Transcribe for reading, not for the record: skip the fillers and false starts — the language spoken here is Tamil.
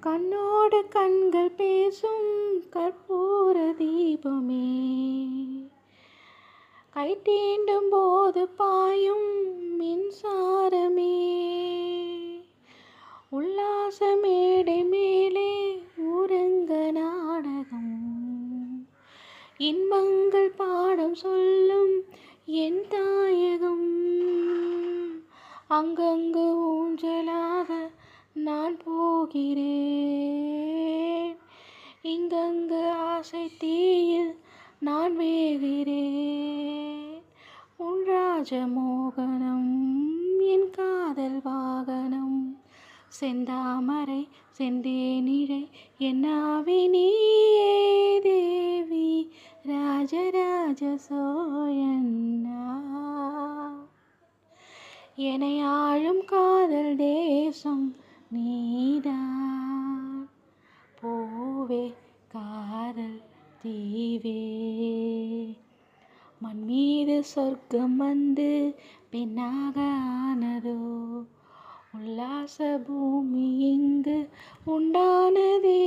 கண்ணோடு கண்கள் பேசும் கற்பூர தீபமே, கை தீண்டும் போது பாயும் மின்சாரமே, உல்லாச மேடை மேலே ஊரங்க நாடகம், இன்பங்கள் பாடம் சொல்லும் என் தாயகம். அங்கங்கு ஊஞ்சலாக நான் போகிறேன், இங்கங்கு ஆசை தீயில் நான் வேகிறேன். உன் ராஜமோகனம் என் காதல் வாகனம், செந்தாமரை செந்தேனிழை என்னாவே நீயே தேவி ராஜராஜ சோழன்னா. என்னை ஆளும் காதல் தேசம் நீதான், பூவே காதல் தீவே. மண் மீது சொர்க்கம் வந்து பெண்ணாக ஆனதோ, உல்லாச பூமி இங்கு உண்டானதே.